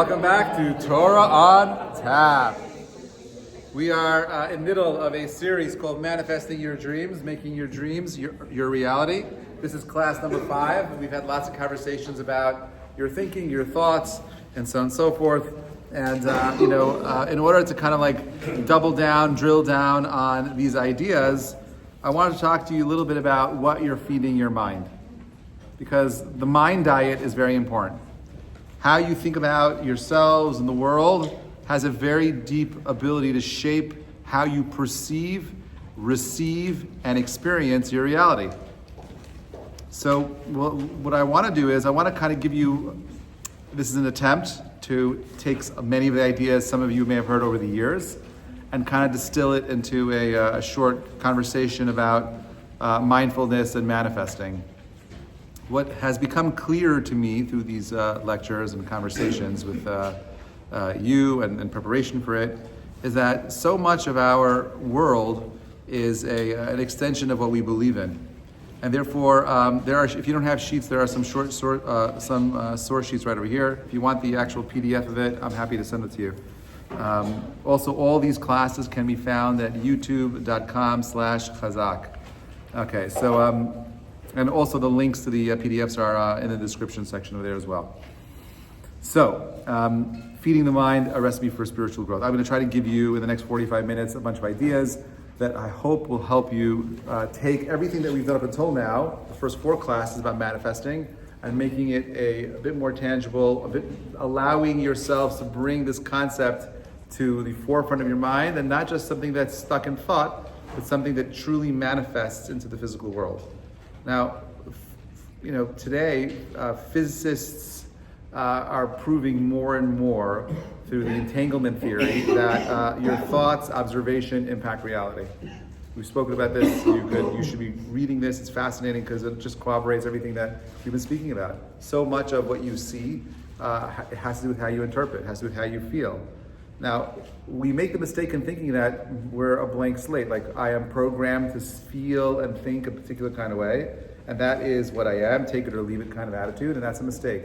Welcome back to Torah on Tap. We are in the middle of a series called Manifesting Your Dreams, Making Your Dreams Your Reality. This is class number 5. We've had lots of conversations about your thinking, your thoughts, and so on and so forth. And, in order to kind of like double down, drill down on these ideas, I wanted to talk to you a little bit about what you're feeding your mind. Because the mind diet is very important. How you think about yourselves and the world has a very deep ability to shape how you perceive, receive, and experience your reality. So what I want to do is I want to kind of give you, this is an attempt to take many of the ideas some of you may have heard over the years and kind of distill it into a short conversation about mindfulness and manifesting. What has become clear to me through these lectures and conversations with you and preparation for it is that so much of our world is an extension of what we believe in. And therefore, if you don't have sheets, there are some source sheets right over here. If you want the actual PDF of it, I'm happy to send it to you. Also, all these classes can be found at youtube.com/Chazak. Okay, so, and also the links to the PDFs are in the description section over there as well. So, feeding the mind, a recipe for spiritual growth. I'm going to try to give you in the next 45 minutes a bunch of ideas that I hope will help you take everything that we've done up until now, the first 4 classes about manifesting, and making it a bit more tangible, allowing yourselves to bring this concept to the forefront of your mind, and not just something that's stuck in thought, but something that truly manifests into the physical world. Now, today, physicists are proving more and more through the entanglement theory that your thoughts, observation, impact reality. We've spoken about this. You should be reading this. It's fascinating because it just corroborates everything that we've been speaking about. So much of what you see it has to do with how you interpret, has to do with how you feel. Now, we make the mistake in thinking that we're a blank slate, like I am programmed to feel and think a particular kind of way, and that is what I am, take it or leave it kind of attitude, and that's a mistake.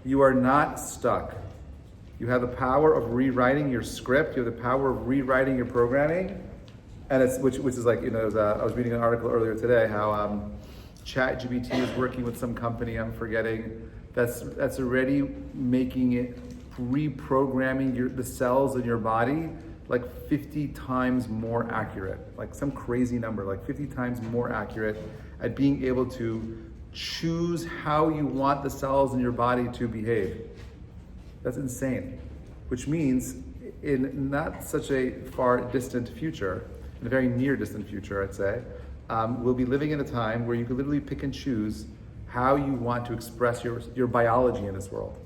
You are not stuck. You have the power of rewriting your script, you have the power of rewriting your programming, and which is like, I was reading an article earlier today, how ChatGPT is working with some company, I'm forgetting, that's already making it reprogramming the cells in your body like 50 times more accurate, like some crazy number, like 50 times more accurate at being able to choose how you want the cells in your body to behave. That's insane. Which means in not such a far distant future, in a very near distant future, I'd say, we'll be living in a time where you can literally pick and choose how you want to express your biology in this world.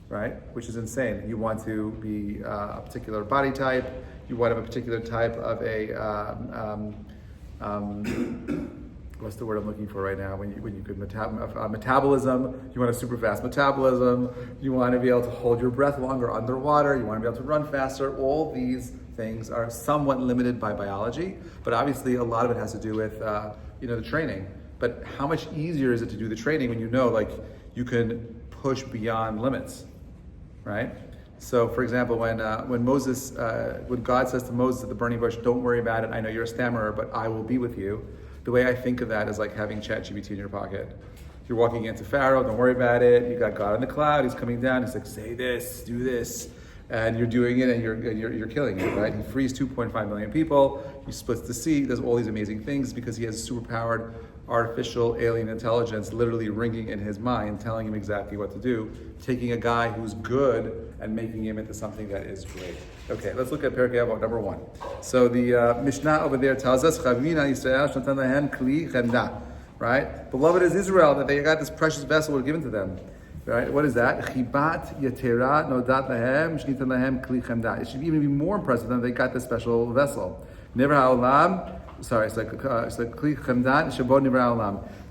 Right? Which is insane. You want to be a particular body type, you want to have a particular type of what's the word I'm looking for right now? When you could metabolism, you want a super fast metabolism, you want to be able to hold your breath longer underwater, you want to be able to run faster. All these things are somewhat limited by biology, but obviously a lot of it has to do with the training. But how much easier is it to do the training when you can push beyond limits? Right? So, for example, when God says to Moses at the burning bush, "Don't worry about it. I know you're a stammerer, but I will be with you." The way I think of that is like having ChatGPT in your pocket. You're walking into Pharaoh. Don't worry about it. You got God in the cloud. He's coming down. He's like, "Say this, do this," and you're doing it, and you're killing it. Right? He frees 2.5 million people. He splits the sea. Does all these amazing things because he has superpowered artificial alien intelligence literally ringing in his mind, telling him exactly what to do, taking a guy who's good and making him into something that is great. Okay, let's look at Perkei Avot, number 1. So the Mishnah over there tells us, right? Beloved is Israel, that they got this precious vessel was given to them. Right? What is that? It should even be more impressive than they got this special vessel. The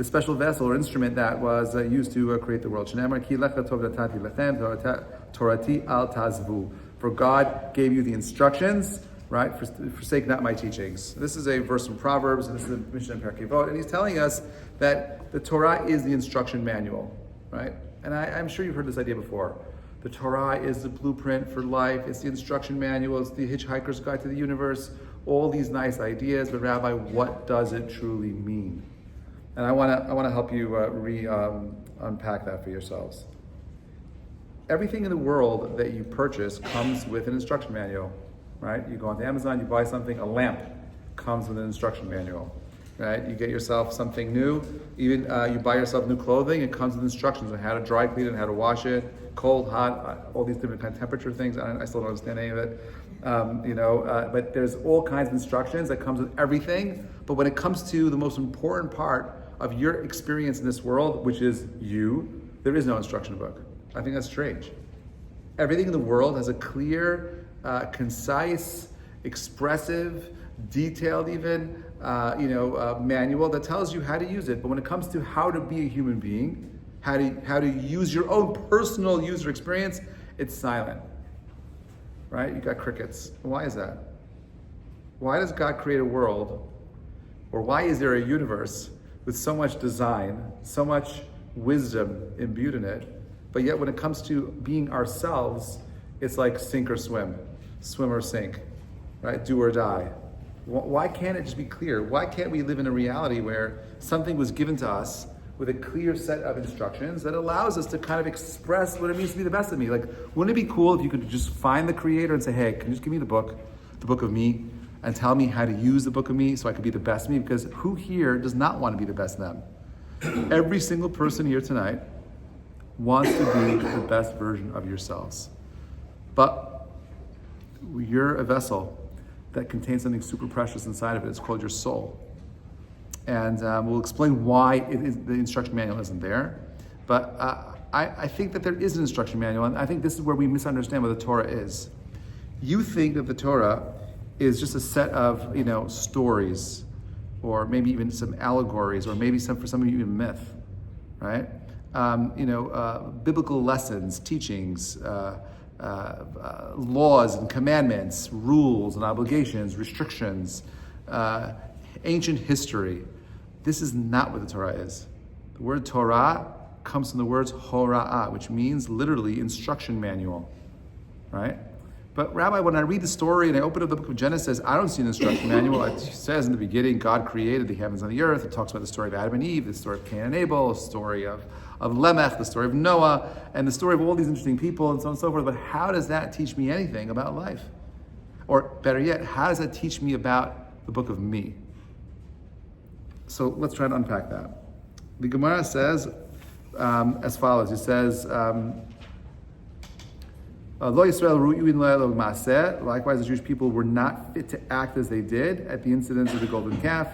special vessel or instrument that was used to create the world. For God gave you the instructions, right? Forsake not my teachings. This is a verse from Proverbs, and this is the Mishnah in Perkei Avot, and he's telling us that the Torah is the instruction manual, right? And I'm sure you've heard this idea before. The Torah is the blueprint for life. It's the instruction manual. It's the Hitchhiker's Guide to the Universe. All these nice ideas, but Rabbi, what does it truly mean? And I want to help you unpack that for yourselves. Everything in the world that you purchase comes with an instruction manual, right? You go onto Amazon, you buy something, a lamp comes with an instruction manual, right? You get yourself something new, even you buy yourself new clothing, it comes with instructions on how to dry clean it, how to wash it, cold, hot, all these different kind of temperature things. I still don't understand any of it, but there's all kinds of instructions that comes with everything. But when it comes to the most important part of your experience in this world, which is you, there is no instruction book. I think that's strange. Everything in the world has a clear, concise, expressive, detailed even, manual that tells you how to use it. But when it comes to how to be a human being, how to use your own personal user experience, it's silent, right? You got crickets. Why is that? Why does God create a world, or why is there a universe with so much design, so much wisdom imbued in it, but yet when it comes to being ourselves, it's like sink or swim or sink, right? Do or die. Why can't it just be clear? Why can't we live in a reality where something was given to us with a clear set of instructions that allows us to kind of express what it means to be the best of me? Like, wouldn't it be cool if you could just find the creator and say, hey, can you just give me the book of me, and tell me how to use the book of me so I could be the best me? Because who here does not want to be the best them? Every single person here tonight wants to be the best version of yourselves. But you're a vessel that contains something super precious inside of it. It's called your soul. And we'll explain why the instruction manual isn't there. But I think that there is an instruction manual, and I think this is where we misunderstand what the Torah is. You think that the Torah is just a set of stories, or maybe even some allegories, or maybe for some of you even myth, right? Biblical lessons, teachings, laws and commandments, rules and obligations, restrictions, ancient history. This is not what the Torah is. The word Torah comes from the words hora'ah, which means literally instruction manual, right? But Rabbi, when I read the story and I open up the book of Genesis, I don't see an instruction manual. It says in the beginning, God created the heavens and the earth. It talks about the story of Adam and Eve, the story of Cain and Abel, the story of Lamech, the story of Noah, and the story of all these interesting people and so on and so forth. But how does that teach me anything about life? Or better yet, how does that teach me about the book of me? So let's try to unpack that. The Gemara says as follows. It says, Lo Yisrael ru'in lo ma'aseh. Likewise, the Jewish people were not fit to act as they did at the incidents of the golden calf.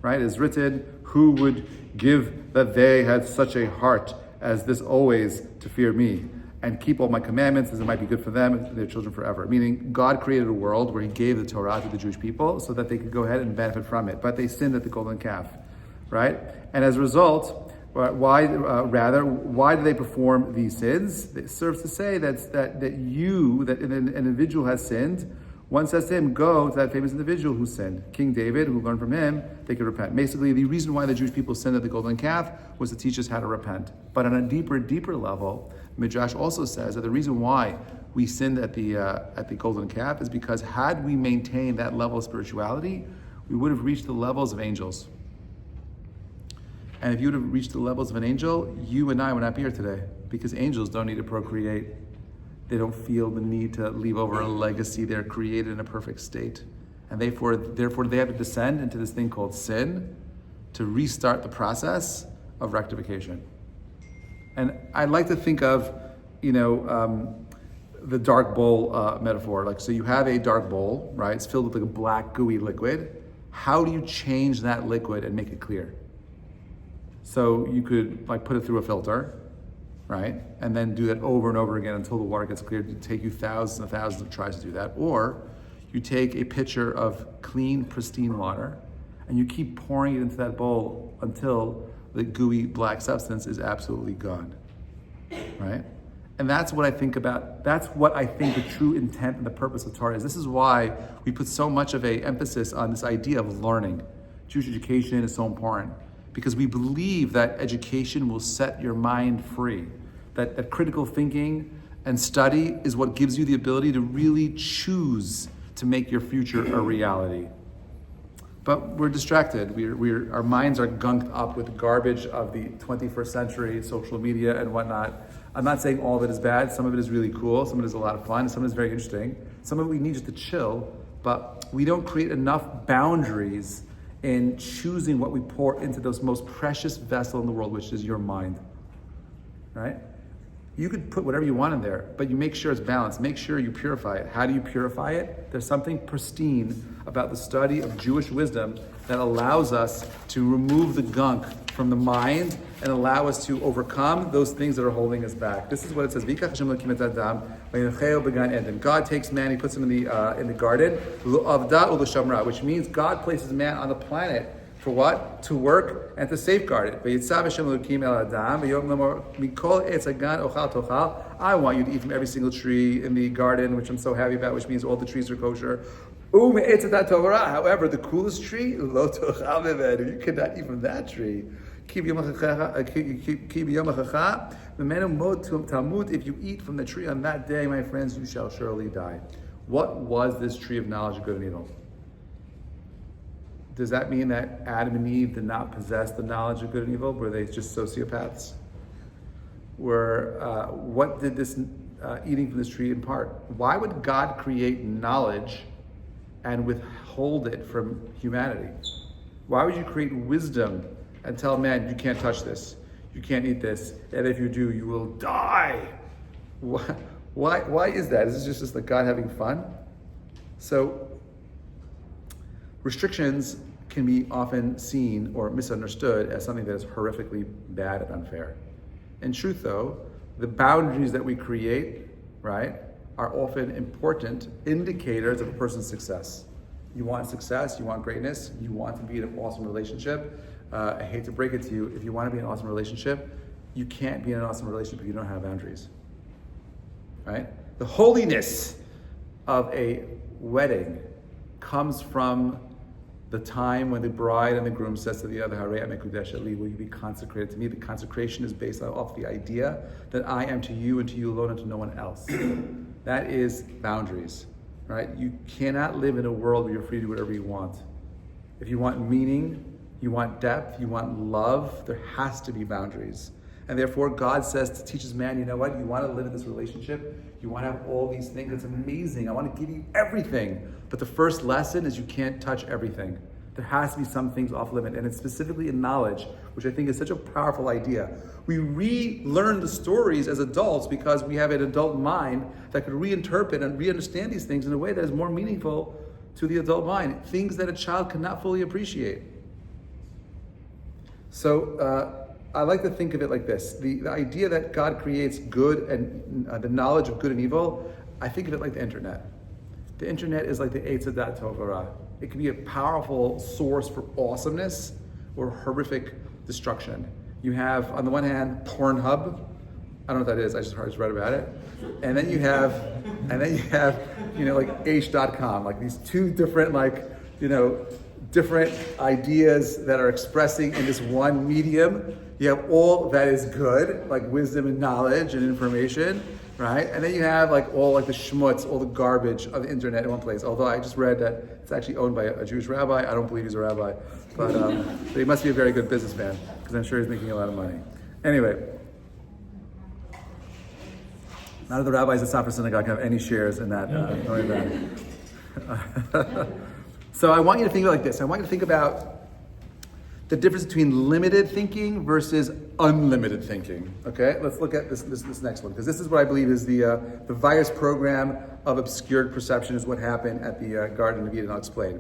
Right? It is written, who would give that they had such a heart as this always to fear me and keep all my commandments, as it might be good for them and their children forever. Meaning, God created a world where He gave the Torah to the Jewish people so that they could go ahead and benefit from it. But they sinned at the golden calf, right? And as a result, why do they perform these sins? It serves to say that an individual has sinned. One says to him, go to that famous individual who sinned. King David, who learned from him, they could repent. Basically, the reason why the Jewish people sinned at the golden calf was to teach us how to repent. But on a deeper level, Midrash also says that the reason why we sinned at the golden calf is because had we maintained that level of spirituality, we would have reached the levels of angels. And if you would have reached the levels of an angel, you and I would not be here today, because angels don't need to procreate. They don't feel the need to leave over a legacy. They're created in a perfect state. And therefore they have to descend into this thing called sin to restart the process of rectification. And I like to think of, the dark bowl metaphor. So you have a dark bowl, right? It's filled with like a black gooey liquid. How do you change that liquid and make it clear? So you could put it through a filter, right? And then do that over and over again until the water gets clear. It'd take you thousands and thousands of tries to do that. Or you take a pitcher of clean, pristine water and you keep pouring it into that bowl until the gooey black substance is absolutely gone, right? And that's what I think about. That's what I think the true intent and the purpose of Torah is. This is why we put so much of an emphasis on this idea of learning. Jewish education is so important because we believe that education will set your mind free. That critical thinking and study is what gives you the ability to really choose to make your future a reality. But we're distracted. Our minds are gunked up with garbage of the 21st century, social media and whatnot. I'm not saying all of it is bad. Some of it is really cool. Some of it is a lot of fun. Some of it is very interesting. Some of it we need just to chill, but we don't create enough boundaries in choosing what we pour into those most precious vessel in the world, which is your mind, right? You could put whatever you want in there, but you make sure it's balanced. Make sure you purify it. How do you purify it? There's something pristine about the study of Jewish wisdom that allows us to remove the gunk from the mind and allow us to overcome those things that are holding us back. This is what it says. God takes man, he puts him in the garden, which means God places man on the planet for what? To work and to safeguard it. I want you to eat from every single tree in the garden, which I'm so happy about, which means all the trees are kosher. However, the coolest tree, you cannot eat from that tree. If you eat from the tree on that day, my friends, you shall surely die. What was this tree of knowledge of good and evil? Does that mean that Adam and Eve did not possess the knowledge of good and evil? Were they just sociopaths? What did this eating from this tree impart? Why would God create knowledge and withhold it from humanity? Why would you create wisdom and tell man, you can't touch this, you can't eat this, and if you do, you will die? Why is that? Is this just like God having fun? So, restrictions can be often seen or misunderstood as something that is horrifically bad and unfair. In truth, though, the boundaries that we create, right, are often important indicators of a person's success. You want success, you want greatness, you want to be in an awesome relationship. I hate to break it to you, if you want to be in an awesome relationship, you can't be in an awesome relationship if you don't have boundaries, right? The holiness of a wedding comes from the time when the bride and the groom says to the other, will you be consecrated to me? The consecration is based off the idea that I am to you and to you alone and to no one else. That is boundaries, right? You cannot live in a world where you're free to do whatever you want. If you want meaning, you want depth, you want love, there has to be boundaries. And therefore, God says, teaches man, you know what? You want to live in this relationship, you want to have all these things, it's amazing. I want to give you everything. But the first lesson is you can't touch everything. There has to be some things off limit, and it's specifically in knowledge, which I think is such a powerful idea. We relearn the stories as adults because we have an adult mind that could reinterpret and re-understand these things in a way that is more meaningful to the adult mind, things that a child cannot fully appreciate. So I like to think of it like this. The idea that God creates good and the knowledge of good and evil, I think of it like the internet. The internet is like the Eitz Hadat Tov V'Ra. It can be a powerful source for awesomeness or horrific destruction. You have, on the one hand, Pornhub. I don't know what that is. I just read about it. And then you have, like H.com, like these two different, different ideas that are expressing in this one medium. You have all that is good, like wisdom and knowledge and information, right? And then you have all the schmutz, all the garbage of the internet in one place. Although I just read that it's actually owned by a Jewish rabbi. I don't believe he's a rabbi, but he must be a very good businessman because I'm sure he's making a lot of money. Anyway, none of the rabbis at Safra Synagogue have any shares in that. So I want you to think about it like this. I want you to think about the difference between limited thinking versus unlimited thinking. Okay, let's look at this next one, because this is what I believe is the virus program of obscured perception is what happened at the Garden of Eden. I'll explain.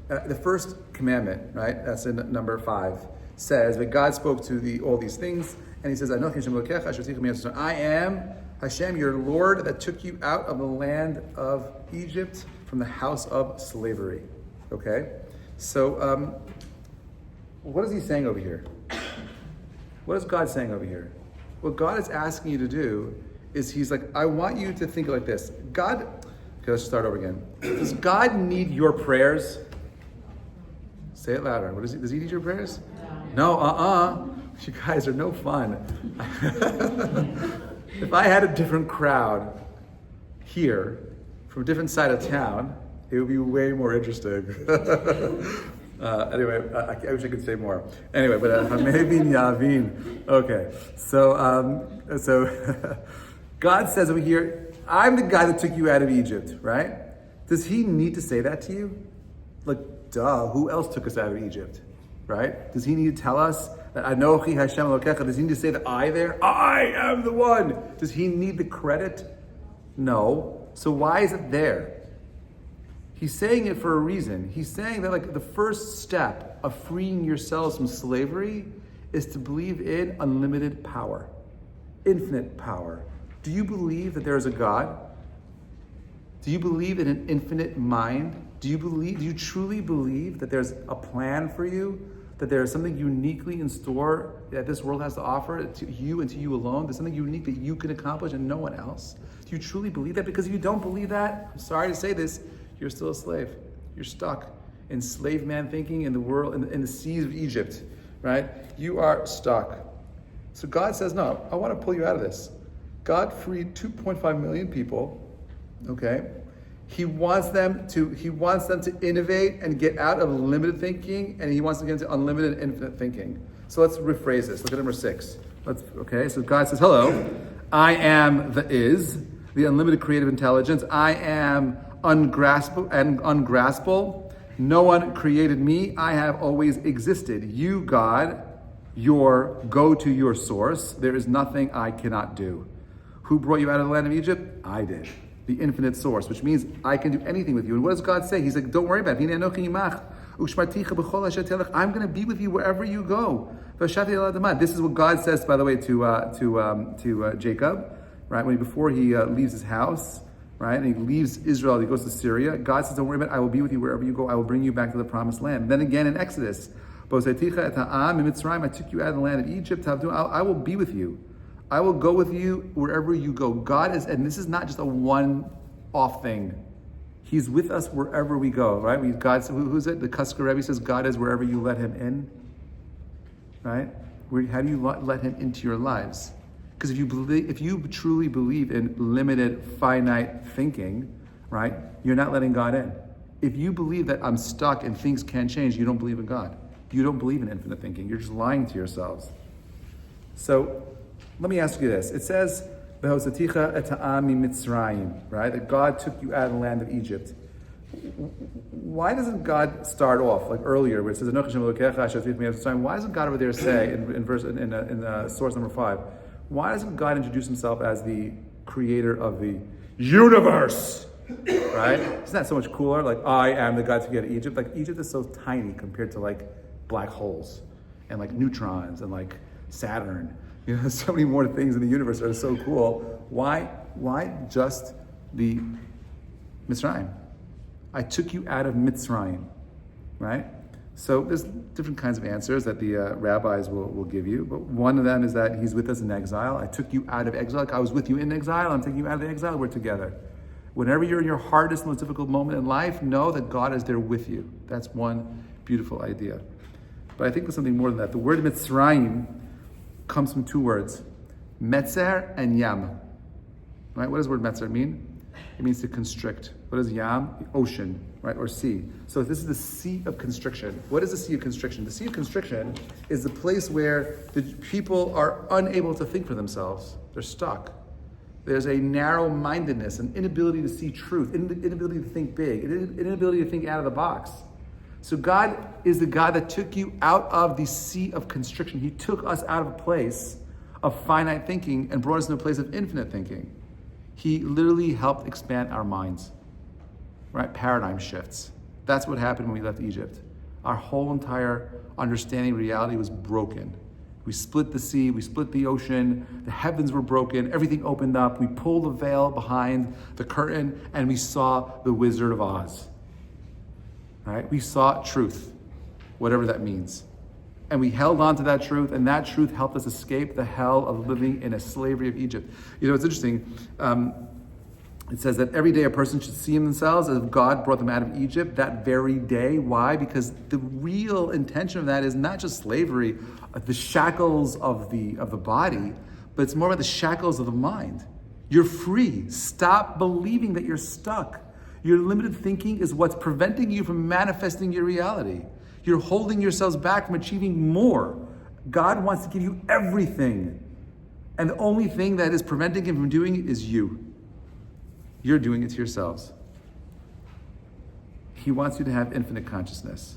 The first commandment, right? That's in number 5, says that God spoke to all these things, and He says, "I am Hashem, your Lord, that took you out of the land of Egypt from the house of slavery." Okay, so what is He saying over here? What is God saying over here? What God is asking you to do is He's like, I want you to think like this. Okay, let's start over again. Does God need your prayers? Say it louder. Does He need your prayers? No, You guys are no fun. If I had a different crowd here from a different side of town, it would be way more interesting. Anyway, I wish I could say more. Anyway, but maybe Yavin. Okay, so God says over here, I'm the guy that took you out of Egypt, right? Does he need to say that to you? Like, duh, who else took us out of Egypt, right? Does he need to tell us that Anochi Hashem Elokecha? Does he need to say that I am the one? Does he need the credit? No. So why is it there? He's saying it for a reason. He's saying that like the first step of freeing yourselves from slavery is to believe in unlimited power, infinite power. Do you believe that there is a God? Do you believe in an infinite mind? Do you truly believe that there's a plan for you? That there is something uniquely in store that this world has to offer to you and to you alone? There's something unique that you can accomplish and no one else? Do you truly believe that? Because if you don't believe that, I'm sorry to say this, you're still a slave. You're stuck in slave man thinking in the world, in the seas of Egypt, right? You are stuck. So God says, no, I want to pull you out of this. God freed 2.5 million people, okay? He wants them to innovate and get out of limited thinking, and he wants to get into unlimited and infinite thinking. So let's rephrase this. Look at number 6. So God says, hello, I am the is, the unlimited creative intelligence. I am ungraspable. No one created me. I have always existed. You, God, go to your source. There is nothing I cannot do. Who brought you out of the land of Egypt? I did. The infinite source, which means I can do anything with you. And what does God say? He's like, don't worry about it. I'm going to be with you wherever you go. This is what God says, by the way, to Jacob, right? Before he leaves his house, right? And he leaves Israel, he goes to Syria. God says, don't worry about it. I will be with you wherever you go. I will bring you back to the promised land. Then again in Exodus, I took you out of the land of Egypt. I will be with you. I will go with you wherever you go. God is, and this is not just a one-off thing. He's with us wherever we go, right? Who's it? The Chazak Rebbe says, God is wherever you let him in, right? How do you let him into your lives? Because if you truly believe in limited, finite thinking, right, you're not letting God in. If you believe that I'm stuck and things can't change, you don't believe in God. You don't believe in infinite thinking. You're just lying to yourselves. So let me ask you this. It says, "V'hosaticha et ha'am miMitzrayim," right? That God took you out of the land of Egypt. Why doesn't God start off like earlier, where it says, "Anochi Hashem Elokecha asher tzivich mi'eretz Mitzrayim"? Why doesn't God over there say in source number 5? Why doesn't God introduce himself as the creator of the universe? Right? Isn't that so much cooler? Like, I am the God to get out of Egypt. Like, Egypt is so tiny compared to like black holes and like neutrons and like Saturn. You know, so many more things in the universe that are so cool. Why just the Mitzrayim? I took you out of Mitzrayim, right? So there's different kinds of answers that the rabbis will give you, but one of them is that he's with us in exile. I took you out of exile. Like I was with you in exile. I'm taking you out of the exile. We're together. Whenever you're in your hardest, most difficult moment in life, know that God is there with you. That's one beautiful idea. But I think there's something more than that. The word Mitzrayim comes from 2 words, Metzer and Yam. Right? What does the word Metzer mean? It means to constrict. What is Yam? The ocean, right? Or sea. So this is the sea of constriction. What is the sea of constriction? The sea of constriction is the place where the people are unable to think for themselves. They're stuck. There's a narrow-mindedness, an inability to see truth, inability to think big, an inability to think out of the box. So God is the God that took you out of the sea of constriction. He took us out of a place of finite thinking and brought us into a place of infinite thinking. He literally helped expand our minds, right? Paradigm shifts. That's what happened when we left Egypt. Our whole entire understanding of reality was broken. We split the sea, we split the ocean, the heavens were broken, everything opened up, we pulled the veil behind the curtain, and we saw the Wizard of Oz. Right? We saw truth, whatever that means. And we held on to that truth, and that truth helped us escape the hell of living in a slavery of Egypt. You know, it's interesting. It says that every day a person should see themselves as if God brought them out of Egypt that very day. Why? Because the real intention of that is not just slavery, the shackles of the body, but but it's more about the shackles of the mind. You're free. Stop believing that you're stuck. Your limited thinking is what's preventing you from manifesting your reality. You're holding yourselves back from achieving more. God wants to give you everything. And the only thing that is preventing him from doing it is you. You're doing it to yourselves. He wants you to have infinite consciousness.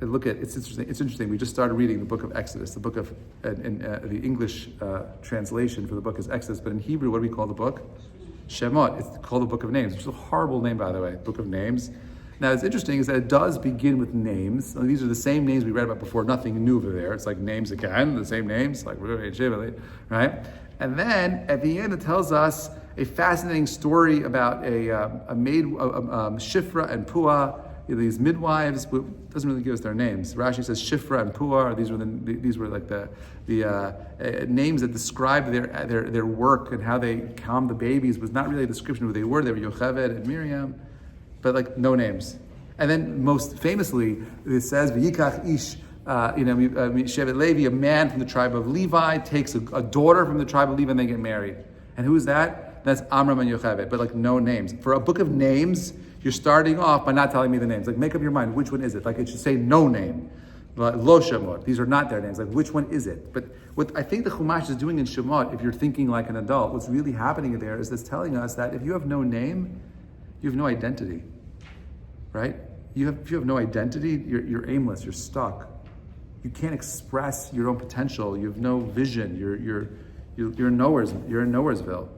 And look at, it's interesting. We just started reading the book of Exodus. The book of, the English translation for the book is Exodus, but in Hebrew, what do we call the book? Shemot. It's called the book of names, which is a horrible name, by the way, book of names. Now, what's interesting is that it does begin with names. Now, these are the same names we read about before, nothing new over there. It's like names again, the same names, like right? And then at the end, it tells us a fascinating story about a maid, Shifra and Puah, these midwives. Doesn't really give us their names. Rashi says Shifra and Puah. These were like the names that described their work and how they calmed the babies. Was not really a description of who they were. They were Yocheved and Miriam, but like no names. And then most famously, it says V'yikach ish. Shevet Levi, a man from the tribe of Levi, takes a daughter from the tribe of Levi, and they get married. And who is that? That's Amram and Yocheved, but like no names. For a book of names, you're starting off by not telling me the names. Like, make up your mind, which one is it? Like, it should say no name. Lo Shemot. These are not their names. Like, which one is it? But what I think the Chumash is doing in Shemot, if you're thinking like an adult, what's really happening there is it's telling us that if you have no name, you have no identity, right? If you have no identity, you're aimless, you're stuck. You can't express your own potential. You have no vision. You're in Nowheresville,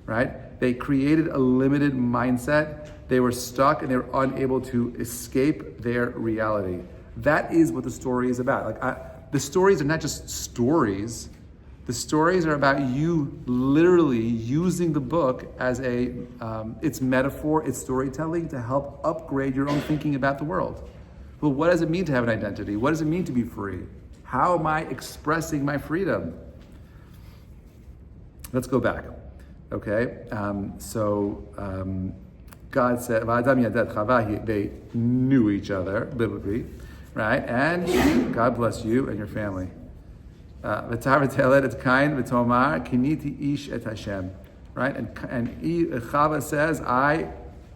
right? They created a limited mindset. They were stuck and they were unable to escape their reality. That is what the story is about. The stories are not just stories. The stories are about you literally using the book as its metaphor, its storytelling to help upgrade your own thinking about the world. Well, what does it mean to have an identity? What does it mean to be free? How am I expressing my freedom? Let's go back. Okay, God said, they knew each other biblically, right? And God bless you and your family. It's kind, kiniti ish et Hashem, right? And Chava says, I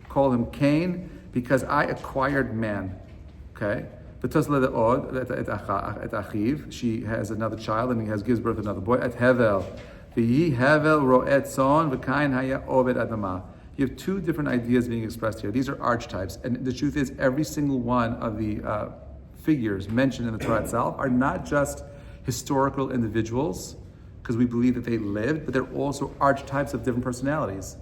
call him Cain because I acquired man. Okay, she has another child and he gives birth to another boy. At Hevel, you have two different ideas being expressed here. These are archetypes, and the truth is, every single one of the figures mentioned in the Torah itself are not just historical individuals, because we believe that they lived, but they're also archetypes of different personalities,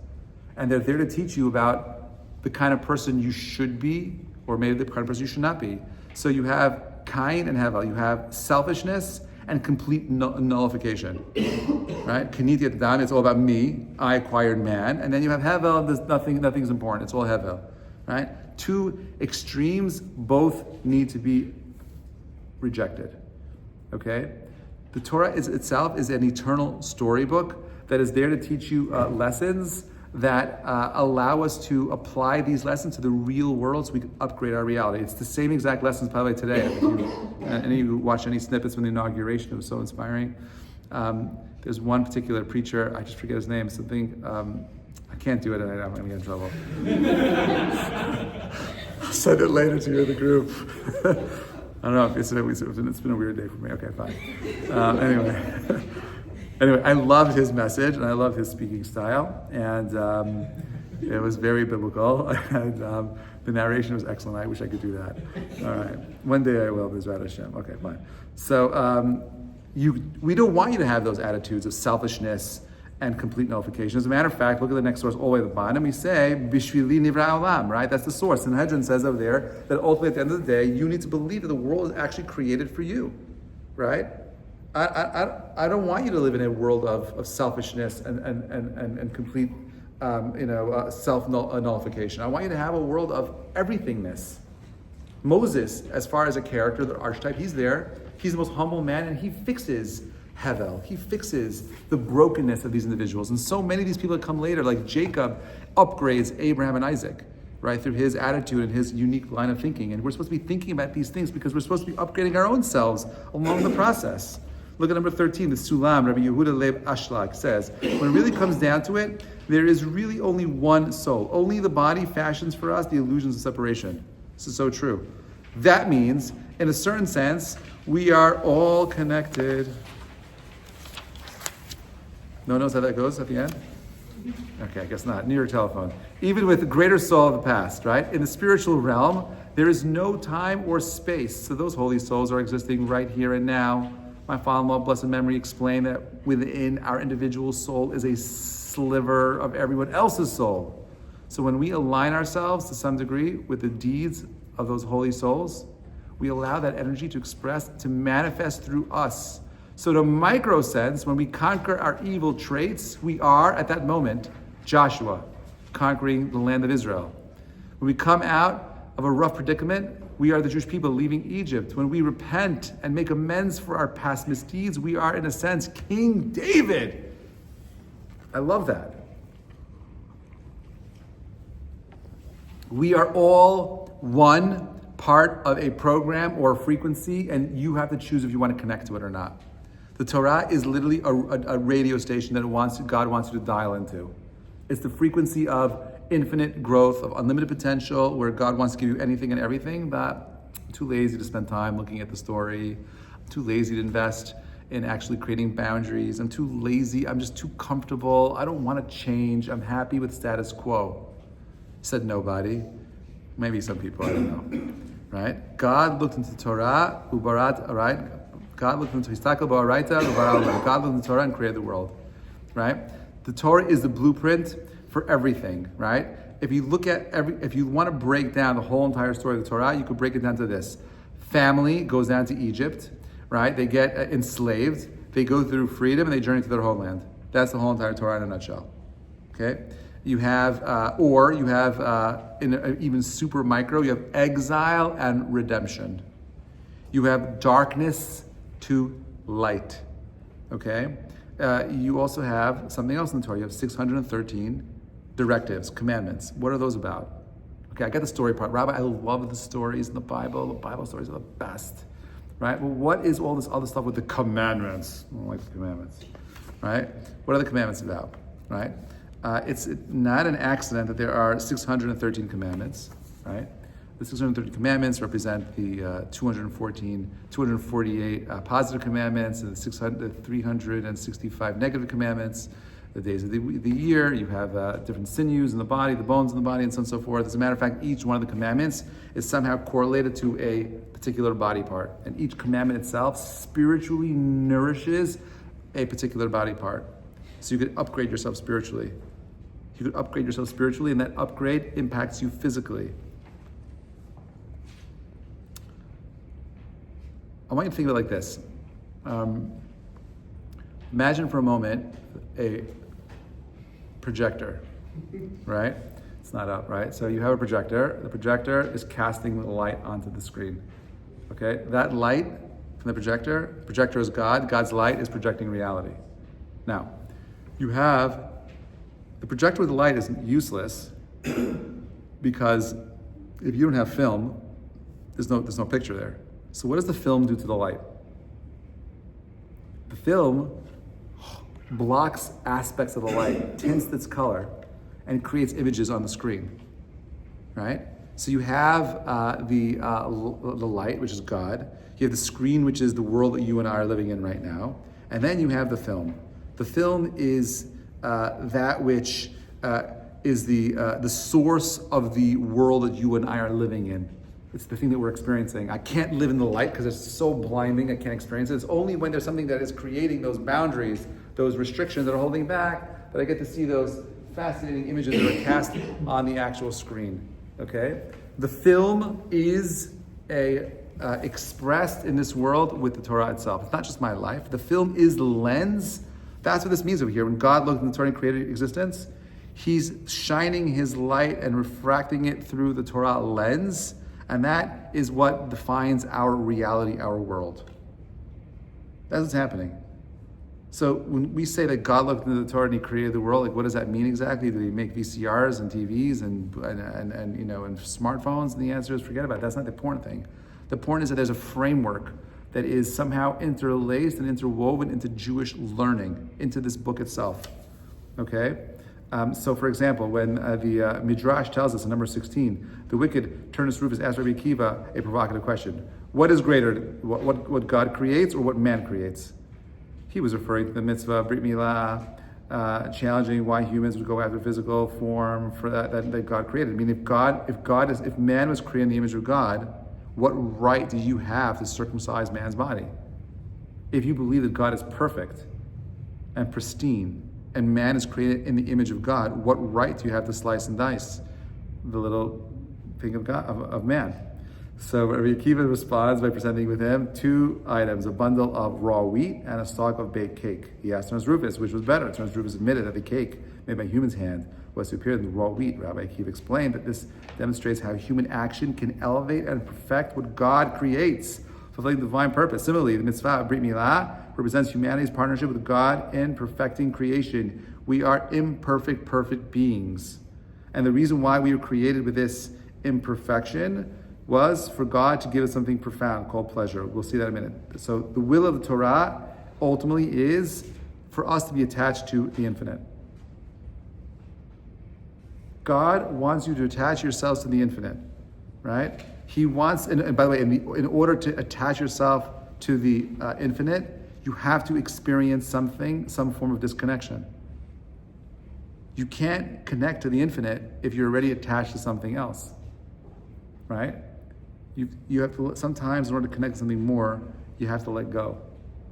and they're there to teach you about the kind of person you should be, or maybe the kind of person you should not be. So you have Cain and Hevel. You have selfishness and complete nullification, right? Kaniti at Adam, it's all about me. I acquired man. And then you have Hevel, there's nothing's important. It's all Hevel, right? Two extremes, both need to be rejected, okay? The Torah itself is an eternal storybook that is there to teach you lessons that allow us to apply these lessons to the real world so we can upgrade our reality. It's the same exact lessons, by the way, today. Any of you watch any snippets from the inauguration, it was so inspiring. There's one particular preacher, I just forget his name, something, I can't do it, and I'm going to get in trouble. I'll send it later to you in the group. I don't know, it's been a weird day for me. Okay, fine. Anyway, I loved his message and I love his speaking style, and it was very biblical, and the narration was excellent. I wish I could do that. All right, one day I will, B'ezrat Hashem. Okay, fine. So we don't want you to have those attitudes of selfishness and complete nullification. As a matter of fact, look at the next source all the way at the bottom. We say, Bishvili nivra olam, right? That's the source. And Hedron says over there that ultimately at the end of the day, you need to believe that the world is actually created for you, right? I don't want you to live in a world of selfishness and complete self-nullification. I want you to have a world of everythingness. Moses, as far as a character, the archetype, he's there. He's the most humble man, and he fixes Hevel. He fixes the brokenness of these individuals. And so many of these people that come later, like Jacob, upgrades Abraham and Isaac, right, through his attitude and his unique line of thinking. And we're supposed to be thinking about these things because we're supposed to be upgrading our own selves along the process. Look at number 13, the Sulam, Rabbi Yehuda Leib Ashlag says, when it really comes down to it, there is really only one soul. Only the body fashions for us the illusions of separation. This is so true. That means, in a certain sense, we are all connected. No one knows how that goes at the end? Okay, I guess not. Near your telephone. Even with the greater soul of the past, right? In the spiritual realm, there is no time or space. So those holy souls are existing right here and now. My father-in-law, blessed memory, explained that within our individual soul is a sliver of everyone else's soul. So when we align ourselves to some degree with the deeds of those holy souls, we allow that energy to express, to manifest through us. So in a micro sense, when we conquer our evil traits, we are, at that moment, Joshua, conquering the land of Israel. When we come out of a rough predicament, we are the Jewish people leaving Egypt. When we repent and make amends for our past misdeeds, we are, in a sense, King David. I love that. We are all one part of a program or a frequency, and you have to choose if you want to connect to it or not. The Torah is literally a radio station that God wants you to dial into. It's the frequency of infinite growth, of unlimited potential, where God wants to give you anything and everything, but I'm too lazy to spend time looking at the story. I'm too lazy to invest in actually creating boundaries. I'm too lazy. I'm just too comfortable. I don't want to change. I'm happy with status quo. Said nobody. Maybe some people, I don't know. Right? God looked into Torah, ubarat, right? God looked into Histakal Ba'araita, God looked into Torah and created the world. Right? The Torah is the blueprint for everything, right? If you look at if you want to break down the whole entire story of the Torah, you could break it down to this. Family goes down to Egypt, right? They get enslaved, they go through freedom, and they journey to their homeland. That's the whole entire Torah in a nutshell. Okay? You have, in an even super micro, you have exile and redemption. You have darkness to light. Okay? You also have something else in the Torah. You have 613 directives, commandments. What are those about? Okay, I get the story part. Rabbi, I love the stories in the Bible. The Bible stories are the best. Right? Well, what is all this other stuff with the commandments? I don't like the commandments. Right? What are the commandments about? Right? It's not an accident that there are 613 commandments. Right? The 630 commandments represent the 248 positive commandments and the 365 negative commandments. The days of the year, you have different sinews in the body, the bones in the body, and so on and so forth. As a matter of fact, each one of the commandments is somehow correlated to a particular body part. And each commandment itself spiritually nourishes a particular body part. So you could upgrade yourself spiritually. You could upgrade yourself spiritually, and that upgrade impacts you physically. I want you to think of it like this. Imagine for a moment a projector, right? It's not up, right? So you have a projector. The projector is casting the light onto the screen, okay? That light from the projector is God. God's light is projecting reality. Now, you have, the projector with the light is useless because if you don't have film, there's no picture there. So what does the film do to the light? The film blocks aspects of the light, tints its color, and creates images on the screen, right? So you have the light, which is God. You have the screen, which is the world that you and I are living in right now. And then you have the film. The film is that which is the source of the world that you and I are living in. It's the thing that we're experiencing. I can't live in the light because it's so blinding, I can't experience it. It's only when there's something that is creating those boundaries, those restrictions that are holding back, that I get to see those fascinating images that are cast on the actual screen, okay? The film is expressed in this world with the Torah itself. It's not just my life. The film is the lens. That's what this means over here. When God looked in the Torah and created existence, He's shining His light and refracting it through the Torah lens, and that is what defines our reality, our world. That's what's happening. So when we say that God looked into the Torah and He created the world, like what does that mean exactly? Did He make VCRs and TVs and smartphones? And the answer is forget about it. That's not the important thing. The point is that there's a framework that is somehow interlaced and interwoven into Jewish learning, into this book itself. Okay? So, for example, when the Midrash tells us in number 16, the wicked Turnus Rufus asked Rabbi Akiva a provocative question. What is greater, what God creates or what man creates? He was referring to the mitzvah, Brit Milah, challenging why humans would go after physical form for that God created. I mean, if man was created in the image of God, what right do you have to circumcise man's body? If you believe that God is perfect and pristine, and man is created in the image of God, what right do you have to slice and dice the little thing of God, of man? So Rabbi Akiva responds by presenting with him 2 items, a bundle of raw wheat and a stalk of baked cake. He asked Turnus Rufus, which was better. Turnus Rufus admitted that the cake made by human's hand was superior to the raw wheat. Rabbi Akiva explained that this demonstrates how human action can elevate and perfect what God creates, fulfilling the divine purpose. Similarly, the mitzvah of Brit Milah represents humanity's partnership with God in perfecting creation. We are imperfect, perfect beings. And the reason why we were created with this imperfection was for God to give us something profound called pleasure. We'll see that in a minute. So the will of the Torah ultimately is for us to be attached to the infinite. God wants you to attach yourselves to the infinite, right? He wants, and by the way, in order to attach yourself to the infinite, you have to experience some form of disconnection. You can't connect to the infinite if you're already attached to something else, right? You have to, sometimes in order to connect to something more, you have to let go.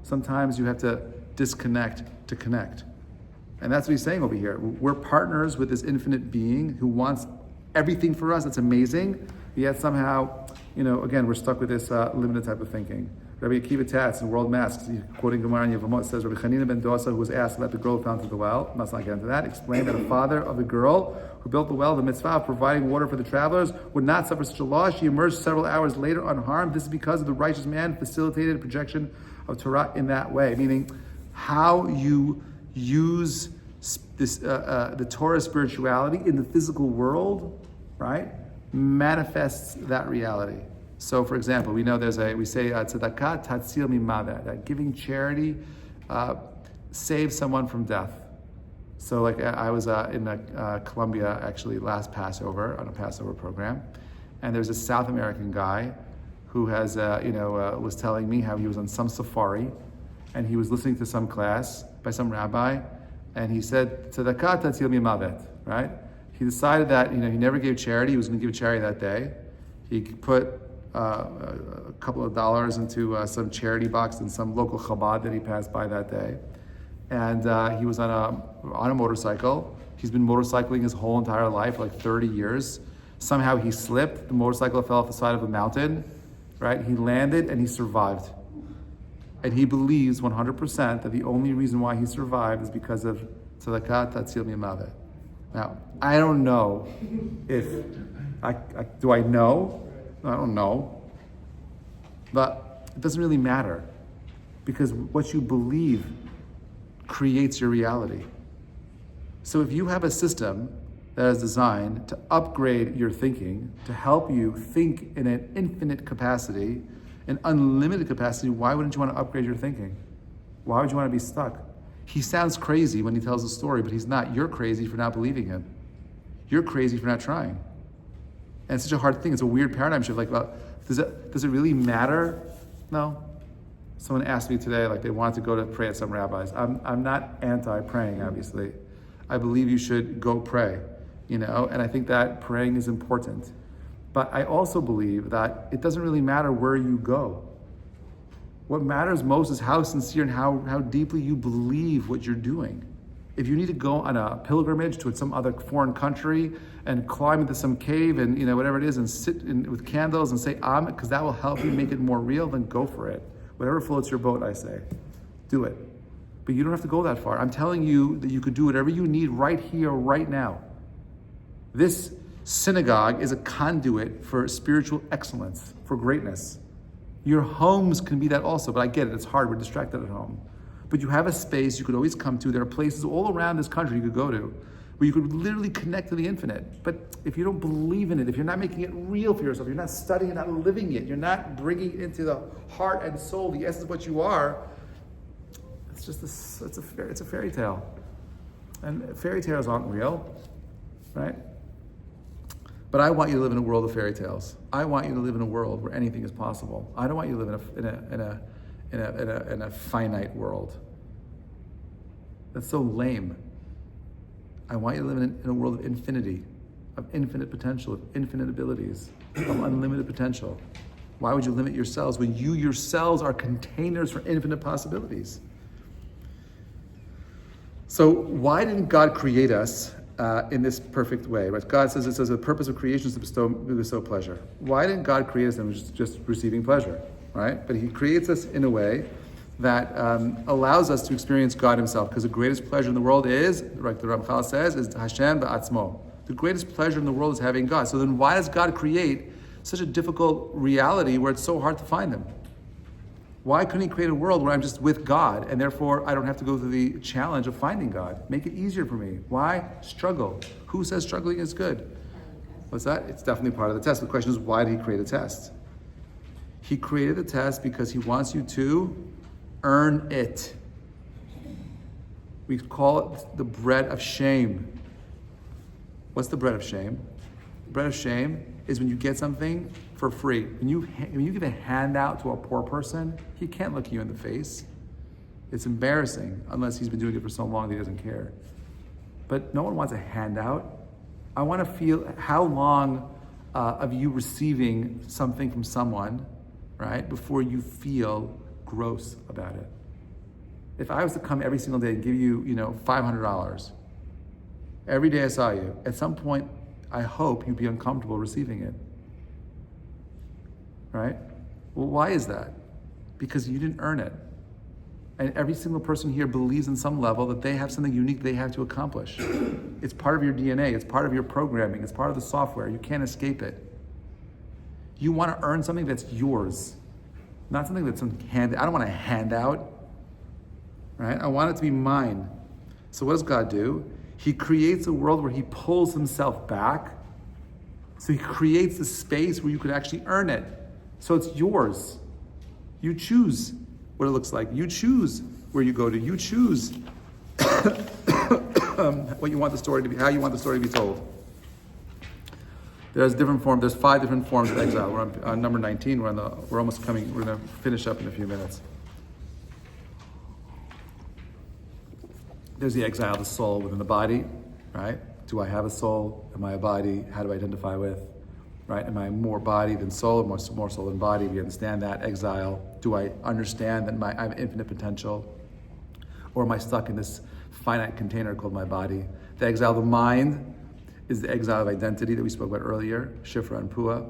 Sometimes you have to disconnect to connect. And that's what he's saying over here. We're partners with this infinite being who wants everything for us. It's amazing. Yet somehow, again, we're stuck with this limited type of thinking. Rabbi Akiva Tatz in World Masks, quoting Gemara in Yevamot, says Rabbi Chanina ben Dosa, who was asked about the girl who fell into the well, must not get into that, explained that the father of the girl who built the well, the mitzvah of providing water for the travelers, would not suffer such a loss. She emerged several hours later unharmed. This is because of the righteous man facilitated a projection of Torah in that way. Meaning, how you use this the Torah spirituality in the physical world, right, manifests that reality. So, for example, we know we say tzedakah tatzil mimavet, that giving charity saves someone from death. So, like I was in Colombia actually last Passover on a Passover program, and there's a South American guy who has was telling me how he was on some safari, and he was listening to some class by some rabbi, and he said tzedakah tatzil mimavet, right? He decided that he never gave charity. He was going to give charity that day. He put a couple of dollars into some charity box in some local Chabad that he passed by that day, and he was on a motorcycle. He's been motorcycling his whole entire life, like 30 years. Somehow he slipped. The motorcycle fell off the side of a mountain. Right? He landed and he survived. And he believes 100% that the only reason why he survived is because of tzedakah tatzil mimavet. Now, I don't know if do I know? I don't know. But it doesn't really matter, because what you believe creates your reality. So if you have a system that is designed to upgrade your thinking, to help you think in an infinite capacity, an unlimited capacity, why wouldn't you want to upgrade your thinking? Why would you want to be stuck? He sounds crazy when he tells the story, but he's not. You're crazy for not believing him. You're crazy for not trying. And it's such a hard thing. It's a weird paradigm shift. Like, well, does it really matter? No. Someone asked me today, like they wanted to go to pray at some rabbis. I'm not anti-praying, obviously. I believe you should go pray, and I think that praying is important. But I also believe that it doesn't really matter where you go. What matters most is how sincere and how deeply you believe what you're doing. If you need to go on a pilgrimage to some other foreign country and climb into some cave and whatever it is and sit with candles and say Amen, because that will help you make it more real, then go for it. Whatever floats your boat, I say, do it. But you don't have to go that far. I'm telling you that you could do whatever you need right here, right now. This synagogue is a conduit for spiritual excellence, for greatness. Your homes can be that also, but I get it, it's hard, we're distracted at home. But you have a space you could always come to. There are places all around this country you could go to. where you could literally connect to the infinite. But if you don't believe in it, if you're not making it real for yourself, you're not studying, you're not living it, you're not bringing it into the heart and soul, the essence of what you are, it's just it's a fairy tale. And fairy tales aren't real, right? But I want you to live in a world of fairy tales. I want you to live in a world where anything is possible. I don't want you to live in a finite world. That's so lame. I want you to live in a world of infinity, of infinite potential, of infinite abilities, of unlimited potential. Why would you limit yourselves when you yourselves are containers for infinite possibilities? So why didn't God create us in this perfect way? Right? God says the purpose of creation is to bestow pleasure. Why didn't God create us and just receiving pleasure? Right? But He creates us in a way that allows us to experience God Himself, because the greatest pleasure in the world is, like the Ramchal says, is Hashem ba'atzmo. The greatest pleasure in the world is having God. So then why does God create such a difficult reality where it's so hard to find Him? Why couldn't He create a world where I'm just with God and therefore I don't have to go through the challenge of finding God? Make it easier for me. Why struggle? Who says struggling is good? What's that? It's definitely part of the test. The question is, why did He create a test? He created the test because He wants you to earn it. We call it the bread of shame. What's the bread of shame? The bread of shame is when you get something for free. When you give a handout to a poor person, he can't look you in the face. It's embarrassing, unless he's been doing it for so long that he doesn't care. But no one wants a handout. I want to feel how long of you receiving something from someone, right, before you feel gross about it. If I was to come every single day and give you, $500, every day I saw you, at some point, I hope you'd be uncomfortable receiving it. Right? Well, why is that? Because you didn't earn it. And every single person here believes in some level that they have something unique they have to accomplish. It's part of your DNA, it's part of your programming, it's part of the software. You can't escape it. You want to earn something that's yours, not something that's handed. I don't want a handout. Right? I want it to be mine. So what does God do? He creates a world where He pulls Himself back. So He creates the space where you could actually earn it. So it's yours. You choose what it looks like. You choose where you go to. You choose what you want the story to be, how you want the story to be told. There's different forms. There's 5 different forms of exile. We're on number 19. We're almost coming. We're going to finish up in a few minutes. There's the exile of the soul within the body, right? Do I have a soul? Am I a body? How do I identify with? Right? Am I more body than soul, more soul than body? We understand that. Exile. Do I understand that I have infinite potential? Or am I stuck in this finite container called my body? The exile of the mind is the exile of identity that we spoke about earlier, Shifra and Pua,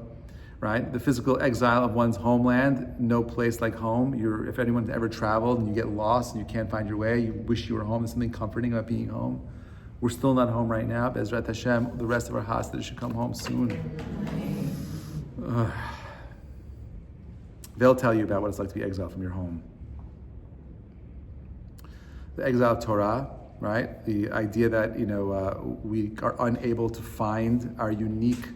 right? The physical exile of one's homeland, no place like home. If anyone's ever traveled and you get lost and you can't find your way, you wish you were home. There's something comforting about being home. We're still not home right now. Bezrat Hashem, the rest of our hostages should come home soon. They'll tell you about what it's like to be exiled from your home. The exile of Torah, right? The idea that we are unable to find our unique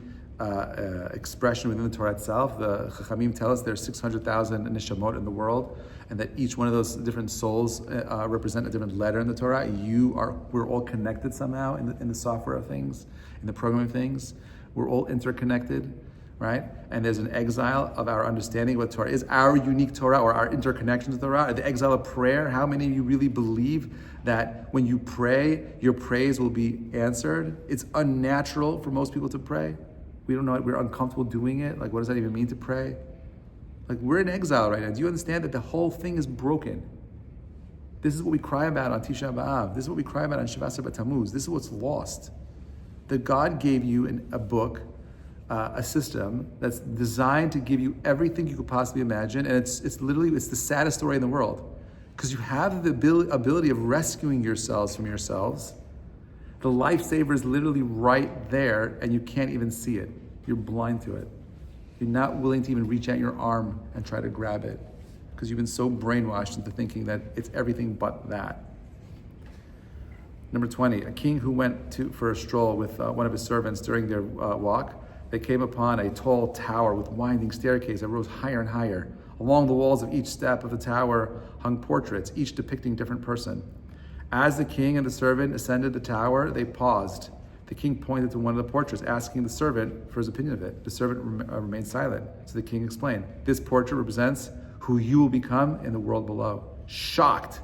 expression within the Torah itself. The Chachamim tell us there's 600,000 neshamot in the world, and that each one of those different souls represent a different letter in the Torah. We're all connected somehow in the software of things, in the program of things. We're all interconnected, right? And there's an exile of our understanding of what Torah is, our unique Torah, or our interconnection to Torah, the exile of prayer. How many of you really believe that when you pray, your praise will be answered? It's unnatural for most people to pray. We don't know it. We're uncomfortable doing it. Like, what does that even mean to pray? Like, we're in exile right now. Do you understand that the whole thing is broken? This is what we cry about on Tisha B'Av. This is what we cry about on Shavasar B'Tammuz. This is what's lost. That God gave you a book, a system that's designed to give you everything you could possibly imagine, and it's the saddest story in the world, because you have the ability of rescuing yourselves from yourselves. The lifesaver is literally right there, and you can't even see it. You're blind to it. You're not willing to even reach out your arm and try to grab it, because you've been so brainwashed into thinking that it's everything but that. Number 20, a king who went for a stroll with one of his servants during their walk, they came upon a tall tower with winding staircase that rose higher and higher. Along the walls of each step of the tower hung portraits, each depicting a different person. As the king and the servant ascended the tower, they paused. The king pointed to one of the portraits, asking the servant for his opinion of it. The servant remained silent. So the king explained, "This portrait represents who you will become in the world below." Shocked,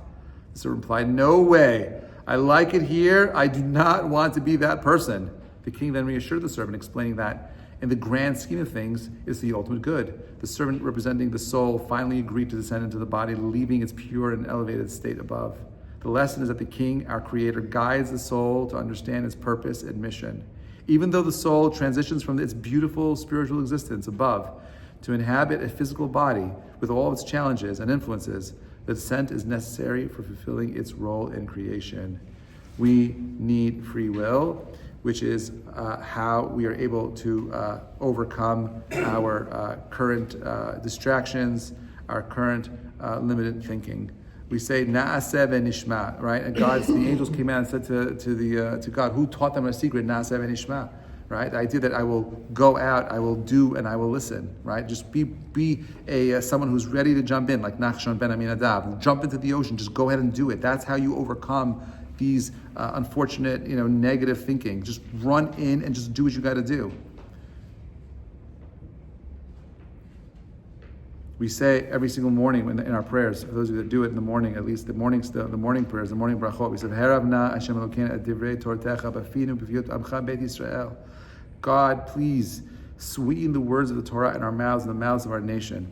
the servant replied, "No way. I like it here. I do not want to be that person." The king then reassured the servant, explaining that in the grand scheme of things, it's the ultimate good. The servant, representing the soul, finally agreed to descend into the body, leaving its pure and elevated state above. The lesson is that the king, our creator, guides the soul to understand its purpose and mission. Even though the soul transitions from its beautiful spiritual existence above to inhabit a physical body with all of its challenges and influences, the descent is necessary for fulfilling its role in creation. We need free will, which is how we are able to overcome our current distractions, our current limited thinking. We say Na'aseh v'nishma, right? And the angels came out and said to God, who taught them a secret, Na'aseh v'nishma, right? The idea that I will go out, I will do, and I will listen, right? Just be someone who's ready to jump in, like Nachshon ben Aminadav. Jump into the ocean, just go ahead and do it. That's how you overcome these unfortunate, negative thinking. Just run in and just do what you got to do. We say every single morning in our prayers, for those of you that do it in the morning, at least the morning prayers, the morning brachot, we said, Haravna Hashem Elokeinu et divrei Tortecha b'finu b'piyut amcha Beit Yisrael. God, please sweeten the words of the Torah in our mouths and the mouths of our nation.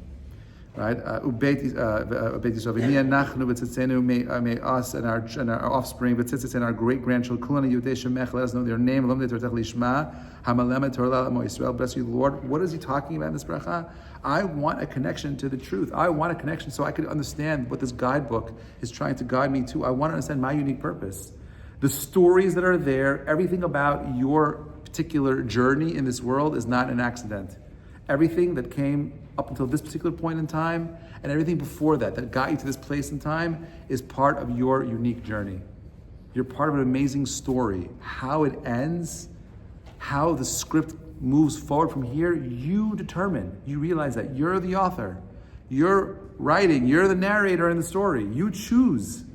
Right? Ubeit Yisrael v'niyah nachnu v'tzitzenu, may us and our offspring, v'tzitzet and our great grandchildren, kulani yudei shemech, let us know their name. Lomdei Tortech lishma, hamalem Torah l'amo Yisrael. Bless you, Lord. What is he talking about in this bracha? I want a connection to the truth. I want a connection so I can understand what this guidebook is trying to guide me to. I want to understand my unique purpose. The stories that are there, everything about your particular journey in this world is not an accident. Everything that came up until this particular point in time and everything before that got you to this place in time is part of your unique journey. You're part of an amazing story. How it ends, how the script moves forward from here, you determine. You realize that you're the author. You're writing. You're the narrator in the story. You choose.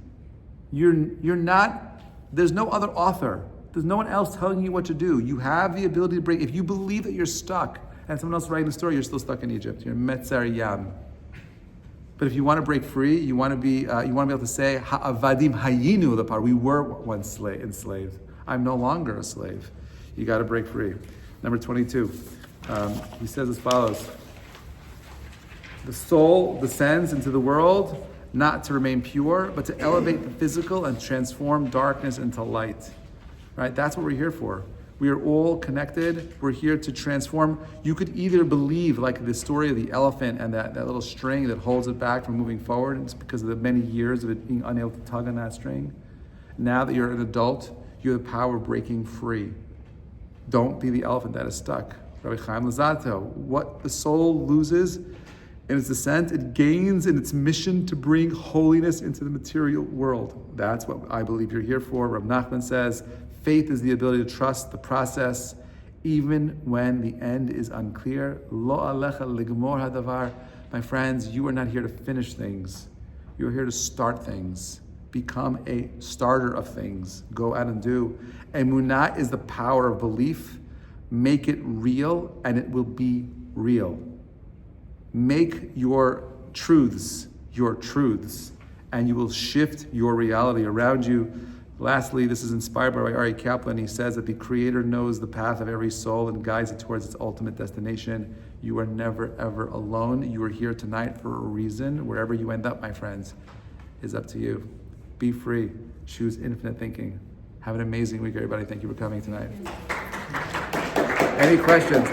You're not, there's no other author. There's no one else telling you what to do. You have the ability to break. If you believe that you're stuck and someone else is writing the story, you're still stuck in Egypt. You're Metzar Yam. But if you want to break free, you want to be able to say, Ha'avadim hayinu lepar. We were once enslaved. I'm no longer a slave. You got to break free. Number 22, he says as follows: the soul descends into the world not to remain pure, but to elevate the physical and transform darkness into light. Right? That's what we're here for. We are all connected. We're here to transform. You could either believe, like the story of the elephant and that little string that holds it back from moving forward. It's because of the many years of it being unable to tug on that string. Now that you're an adult, you have the power of breaking free. Don't be the elephant that is stuck. Rabbi Chaim Luzzatto, what the soul loses in its descent, it gains in its mission to bring holiness into the material world. That's what I believe you're here for. Rav Nachman says, faith is the ability to trust the process, even when the end is unclear. Lo alecha ligmor hadavar. My friends, you are not here to finish things. You're here to start things. Become a starter of things. Go out and do. Emunah is the power of belief. Make it real, and it will be real. Make your truths, and you will shift your reality around you. Lastly, this is inspired by Ari Kaplan. He says that the Creator knows the path of every soul and guides it towards its ultimate destination. You are never, ever alone. You are here tonight for a reason. Wherever you end up, my friends, is up to you. Be free. Choose infinite thinking. Have an amazing week, everybody. Thank you for coming tonight. Any questions?